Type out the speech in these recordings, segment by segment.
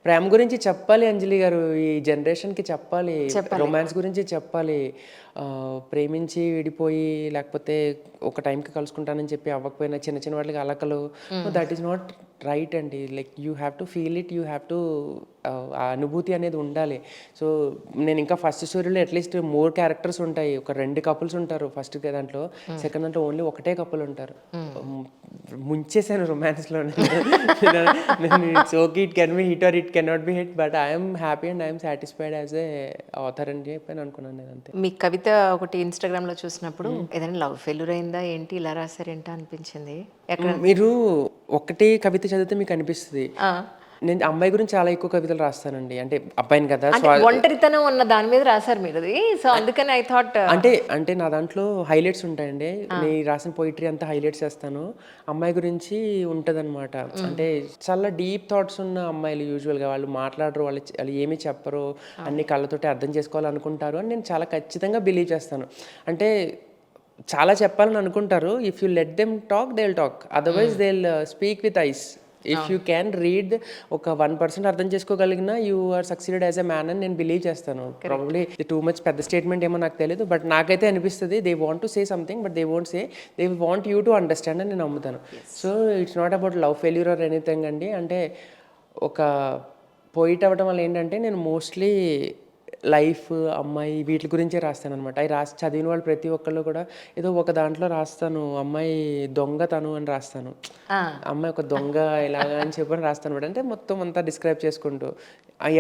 ప్రేమ గురించి చెప్పాలి అంజలి గారు. ఈ జనరేషన్‌కి చెప్పాలి. రొమాన్స్ గురించి చెప్పాలి. ప్రేమించి విడిపోయి లేకపోతే ఒక టైంకి కలుసుకుంటానని చెప్పి అవ్వకపోయినా చిన్న చిన్న వాటికి అలకలు, దట్ ఈస్ నాట్ రైట్ అండి. Like you have to feel it. You have to ఆ అనుభూతి అనేది ఉండాలి. సో నేను ఇంకా ఫస్ట్ స్టోరీలో అట్లీస్ట్ 3 క్యారెక్టర్స్ ఉంటాయి. ఒక 2 కపుల్స్ ఉంటారు ఫస్ట్ దాంట్లో. సెకండ్ దాంట్లో ఓన్లీ ఒకటే కపుల్ ఉంటారు. ముంచేసాను రొమాన్స్‌లో నేను. It's okay, it can be hit or it can not be hit, but I'm happy and I'm satisfied as a author అని చెప్పి అనుకున్నాను నేను అంతే. మీ కవిత ఒకటి ఇన్‌స్టాగ్రామ్‌లో చూసినప్పుడు ఏదైనా లవ్ ఫెయిల్యూర్ అయిందా ఏంటి ఇలా రాసారేంటా అనిపించింది. మీరు ఒకటే కవిత చదివితే మీకు అనిపిస్తుంది. నేను అమ్మాయి గురించి చాలా ఎక్కువ కవితలు రాస్తానండి. అంటే అబ్బాయిని కదా, ఒంటరితనం ఉన్న దాని మీద రాశారు మీరు. సో అందుకని ఐ థాట్ అంటే నా దాంట్లో హైలైట్స్ ఉంటాయండి. నేను రాసిన పోయిటరీ అంతా హైలైట్స్ చేస్తాను. అమ్మాయి గురించి ఉంటదన్నమాట. అంటే చాలా డీప్ థాట్స్ ఉన్న అమ్మాయిలు యూజువల్గా వాళ్ళు మాట్లాడరు, వాళ్ళు ఏమీ చెప్పరు, అన్ని కళ్ళతోటి అర్థం చేసుకోవాలనుకుంటారు అని నేను చాలా ఖచ్చితంగా బిలీవ్ చేస్తాను. అంటే చాలా చెప్పాలని అనుకుంటారు. If you let them talk they will talk, otherwise they will speak with eyes. If you can read ఒక 1% అర్థం చేసుకోగలిగినా you are succeeded as a man అని నేను బిలీవ్ చేస్తాను. ప్రాబబ్లీ టూ మచ్ పెద్ద స్టేట్మెంట్ ఏమో నాకు తెలియదు, బట్ నాకైతే అనిపిస్తుంది they want to say something but they won't say, they want you to understand అని నేను నమ్ముతాను. So it's not about love failure or anything అండి. అంటే ఒక పోయిట్ అవ్వడం వల్ల ఏంటంటే నేను మోస్ట్లీ లైఫ్, అమ్మాయి వీటి గురించే రాస్తాను అనమాట. అవి రాసి చదివిన వాళ్ళు ప్రతి ఒక్కళ్ళు కూడా ఏదో ఒక దాంట్లో రాస్తాను, అమ్మాయి దొంగతను అని రాస్తాను, అమ్మాయి ఒక దొంగ ఇలాగా అని చెప్పని రాస్తాను అనమాట. అంటే మొత్తం అంతా డిస్క్రైబ్ చేసుకుంటూ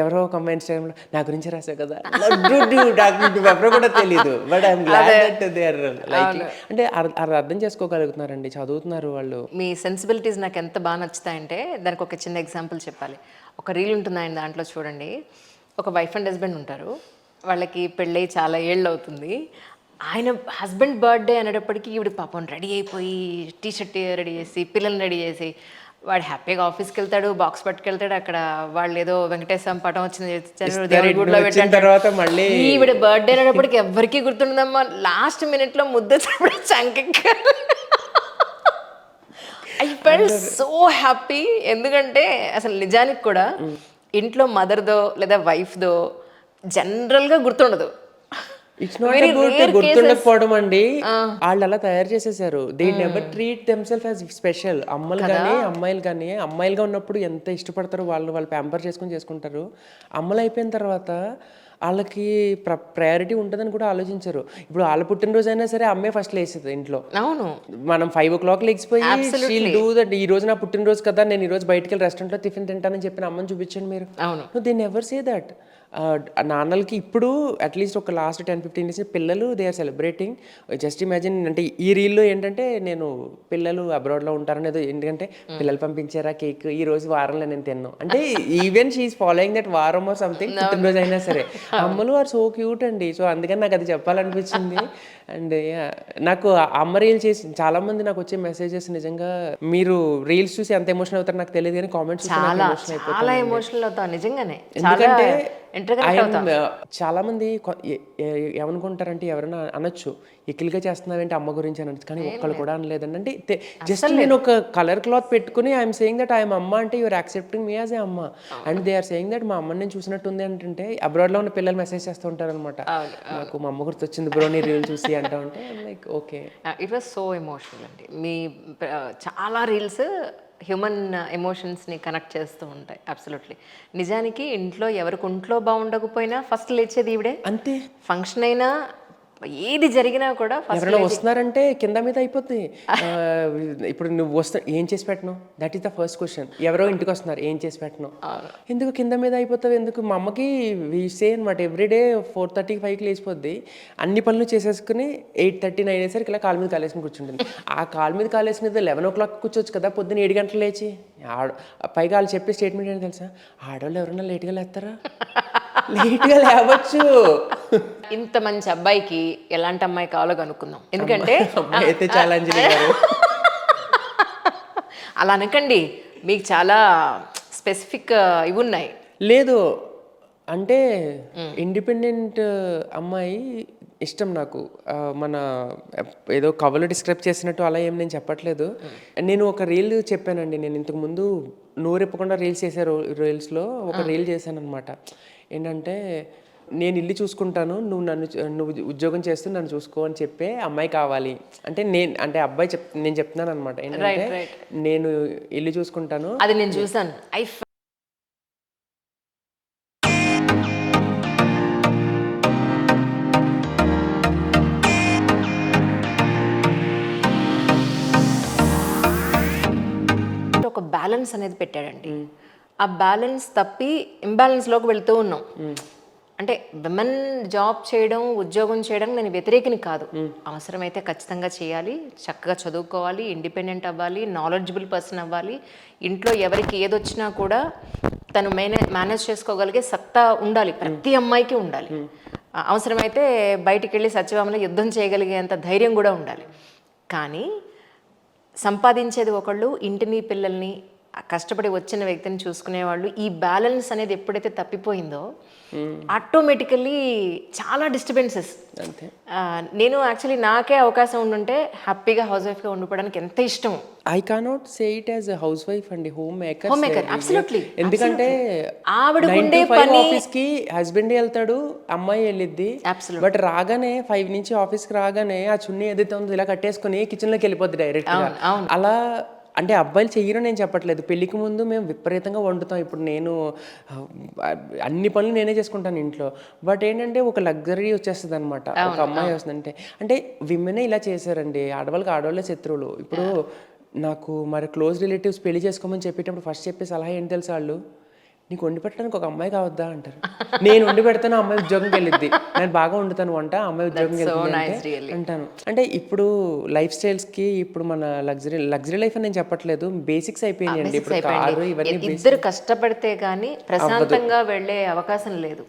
ఎవరో ఒక అమ్మాయి ఇన్స్టాగ్రామ్లో నా గురించి రాసావు కదా, నాకు ఎవరో కూడా తెలియదు, but I'm glad that they are like. అంటే అర్థం చేసుకోగలుగుతున్నారండి, చదువుతున్నారు వాళ్ళు. మీ సెన్సిబిలిటీస్ నాకు ఎంత బాగా నచ్చుతాయంటే దానికి ఒక చిన్న ఎగ్జాంపుల్ చెప్పాలి. ఒక రీల్ ఉంటుంది ఆయన దాంట్లో చూడండి. ఒక వైఫ్ అండ్ హస్బెండ్ ఉంటారు, వాళ్ళకి పెళ్ళై చాలా ఏళ్ళు అవుతుంది. ఆయన హస్బెండ్ బర్త్డే అనేటప్పటికీ ఈవిడ పాపం రెడీ అయిపోయి టీషర్ట్ రెడీ చేసి పిల్లల్ని రెడీ చేసి వాడు హ్యాపీగా ఆఫీస్కి వెళ్తాడు, బాక్స్ పట్టుకెళ్తాడు. అక్కడ వాళ్ళు ఏదో వెంకటేశ్వర పటం వచ్చింది తర్వాత మళ్ళీ ఈవిడ బర్త్డే అనేటప్పటికి ఎవరికి గుర్తుండదమ్మా. లాస్ట్ మినిట్లో ముద్ద చంకెక్క. I felt so happy. ఎందుకంటే అసలు నిజానికి కూడా ఇంట్లో మదర్దో లేదా వైఫ్దో జనరల్గా గుర్తుండదు. ఇట్స్ నాట్ అబౌట్ గుర్తుండకపోవడం అండి, వాళ్ళు అలా తయారు చేసేసారు. They never treat themself as special. అమ్మలు కానీ అమ్మాయిలు కానీ, అమ్మాయిలుగా ఉన్నప్పుడు ఎంత ఇష్టపడతారో వాళ్ళు ప్యాంపర్ చేసుకుంటారు. అమ్మలు అయిపోయిన తర్వాత వాళ్ళకి ప్రయారిటీ ఉంటుందని కూడా ఆలోచించరు. ఇప్పుడు వాళ్ళ పుట్టినరోజు అయినా సరే అమ్మే ఫస్ట్ లేస్తుంది ఇంట్లో. అవును, మనం 5 o'clock లేచిపోయి డూ దట్, ఈ రోజు నా పుట్టినరోజు కదా, నేను ఈ రోజు బయటకు వెళ్ళి రెస్టారెంట్లో టిఫిన్ తింటానని చెప్పిన అమ్మని చూపించండి మీరు. అవును, దే నెవర్ సే దట్. నాన్నలకి ఇప్పుడు అట్లీస్ట్ ఒక లాస్ట్ 10-15 డేస్ పిల్లలు they are celebrating. Just imagine. అంటే ఈ రీల్లో ఏంటంటే నేను పిల్లలు అబ్రాడ్లో ఉంటారని ఏదో, ఎందుకంటే పిల్లలు పంపించారా కేక్, ఈ రోజు వారంలో నేను తిన్నాను అంటే ఈవెన్ షీఈస్ ఫాలోయింగ్ దట్ వారం ఆర్ సంథింగ్, పుట్టినరోజు అయినా సరే. అమ్మలు ఆర్ సో క్యూట్ అండి. సో అందుకని నాకు అది చెప్పాలనిపించింది. అండ్ నాకు అమ్మ రీల్ చేసి చాలా మంది నాకు వచ్చే మెసేజెస్, నిజంగా మీరు రీల్స్ చూసి ఎంత ఎమోషనల్ అవుతారు నాకు తెలియదు కానీ కామెంట్స్ చాలా ఎమోషనల్ అవుతాం నిజంగానే. ఎందుకంటే చాలా మంది ఏమనుకుంటారంటే ఎవరైనా అనొచ్చు ఎక్కిలిగా చేస్తున్నావేంటి అమ్మ గురించి అని అనొచ్చు, కానీ ఒక్కళ్ళు కూడా అనలేదండి. అంటే జస్ట్ నేను ఒక కలర్ క్లాత్ పెట్టుకుని ఐఎమ్ సేయింగ్ దట్ ఐఎమ్ అమ్మ అంటే you're accepting me as a అమ్మ, and they are saying that మా అమ్మని నేను చూసినట్టుంది అంటే. అబ్రాడ్లో ఉన్న పిల్లలు మెసేజ్ చేస్తూ ఉంటారు అనమాట, నాకు మా అమ్మ గుర్తొచ్చింది బ్రో నీ రీల్ చూసి అంటా ఉంటే like okay. It was so emotional అండి. మీ చాలా రీల్స్ హ్యూమన్ ఎమోషన్స్ని కనెక్ట్ చేస్తూ ఉంటాయి. అబ్సల్యూట్లీ. నిజానికి ఇంట్లో ఎవరికి ఒంట్లో బాగుండకపోయినా ఫస్ట్ లేచేది ఈవిడే. అంతే. ఫంక్షన్ అయినా ఏది జరిగినా కూడా ఎవరైనా వస్తున్నారంటే కింద మీద అయిపోద్ది. ఇప్పుడు నువ్వు ఏం చేసి పెట్టను, that is the first question. ఎవరో ఇంటికి వస్తున్నారు, ఏం చేసి పెట్టను, ఎందుకు కింద మీద అయిపోతావు ఎందుకు. మా అమ్మకి వి సే అనమాట, ఎవ్రీడే 4:30-5కి లేచిపోద్ది, అన్ని పనులు చేసేసుకుని 8:30-9 అయ్యేసరికి ఇలా కాలు మీద కాలేసుకుని కూర్చుంటుంది. ఆ కాలు మీద కాలేసుకునేది 11 o'clock కూర్చోవచ్చు కదా, పొద్దున్న 7 గంటలు లేచి. పైగా వాళ్ళు చెప్పే స్టేట్మెంట్ ఏంటి తెలుసా, ఆడవాళ్ళు ఎవరైనా లేట్గా లేస్తారా, లేట్గా లేవచ్చు. ఇంత మంచి అబ్బాయికి ఎలాంటి అమ్మాయి కావాలో కనుక్కుందాం. ఎందుకంటే అయితే చాలా అలా అనకండి, మీకు చాలా స్పెసిఫిక్ ఇవి ఉన్నాయి. లేదు అంటే ఇండిపెండెంట్ అమ్మాయి ఇష్టం నాకు. మన ఏదో కవర్లో డిస్క్రైబ్ చేసినట్టు అలా ఏం నేను చెప్పట్లేదు. నేను ఒక రీల్ చెప్పానండి, నేను ఇంతకుముందు నోరెప్పకుండా రీల్స్ చేసే రీల్స్లో ఒక రీల్ చేశాను అనమాట. ఏంటంటే నేను ఇల్లు చూసుకుంటాను, నువ్వు ఉద్యోగం చేస్తూ నన్ను చూసుకో అని చెప్పే అమ్మాయి కావాలి. అంటే అబ్బాయి నేను చెప్తున్నాను అనమాట. ఏంటంటే నేను ఇల్లు చూసుకుంటాను. అది నేను చూసాను. ఒక బ్యాలెన్స్ అనేది పెట్టాడండి. ఆ బ్యాలెన్స్ తప్పి ఇంబ్యాలెన్స్లోకి వెళ్తూ ఉన్నాం. అంటే విమెన్ జాబ్ చేయడం, ఉద్యోగం చేయడం నేను వ్యతిరేకిని కాదు. అవసరమైతే ఖచ్చితంగా చేయాలి, చక్కగా చదువుకోవాలి, ఇండిపెండెంట్ అవ్వాలి, నాలెడ్జబుల్ పర్సన్ అవ్వాలి. ఇంట్లో ఎవరికి ఏదొచ్చినా కూడా తను మేనేజ్ చేసుకోగలిగే సత్తా ఉండాలి, ప్రతి అమ్మాయికి ఉండాలి. అవసరమైతే బయటికి వెళ్ళి సత్యభామలో యుద్ధం చేయగలిగేంత ధైర్యం కూడా ఉండాలి. కానీ సంపాదించేది ఒకళ్ళు, ఇంటిని పిల్లల్ని కష్టపడి వచ్చిన వ్యక్తిని చూసుకునేవాళ్ళు. ఈ బ్యాలెన్స్ అనేది ఎప్పుడైతే తప్పిపోయిందో ఆటోమేటికల్లీ చాలా డిస్టర్బెన్సెస్. అంతే. నేను యాక్చువల్లీ నాకే అవకాశం ఉండుంటే హ్యాపీగా హౌస్ వైఫ్గా ఉండిపోవడానికి ఎంత ఇష్టం. I cannot say it as house wife అండి, హోమ్ మేకర్. అబ్సల్యూట్లీ. ఎందుకంటే ఆవిడకుండే 9 to 5 పని ఆఫీస్ కి హస్బెండ్ వెళ్తాడు, అమ్మాయి వెళ్ళిద్ది. బట్ రాగానే 5 నుంచి ఆఫీస్ కి రాగానే ఆ చున్నీ ఏదైతే ఉందో ఇలా కట్టేసుకుని కిచెన్ లోకి వెళ్ళిపోద్ది డైరెక్ట్ గా. అలా అంటే అబ్బాయిలు చెయ్యరు నేను చెప్పట్లేదు. పెళ్లికి ముందు మేము విపరీతంగా వండుతాం. ఇప్పుడు నేను అన్ని పనులు నేనే చేసుకుంటాను ఇంట్లో. బట్ ఏంటంటే ఒక లగ్జరీ వచ్చేస్తుంది అనమాట. ఒక అమ్మాయి వస్తుందంటే అంటే విమెనే ఇలా చేశారండి. ఆడవాళ్ళకి ఆడవాళ్ళే శత్రువులు. ఇప్పుడు నాకు మరి క్లోజ్ రిలేటివ్స్ పెళ్లి చేసుకోమని చెప్పేటప్పుడు ఫస్ట్ చెప్పే సలహా ఏంటి తెలుసా వాళ్ళు? నీకు వండి పెట్టడానికి ఒక అమ్మాయి కావద్దా అంటారు. నేను వండి పెడతాను, అమ్మాయి ఉద్యోగంకి వెళ్ళిద్ది. నేను బాగా వండుతాను వంట, అమ్మాయి ఉద్యోగంకి వెళ్తుంది అంటాను. అంటే ఇప్పుడు లైఫ్ స్టైల్స్కి ఇప్పుడు మన లగ్జరీ లైఫ్ అని నేను చెప్పట్లేదు, బేసిక్స్ అయిపోయినాయండి. ఇప్పుడు కారు ఇవన్నీ ఇద్దరు కష్టపడితే కానీ ప్రశాంతంగా వెళ్ళే అవకాశం లేదు.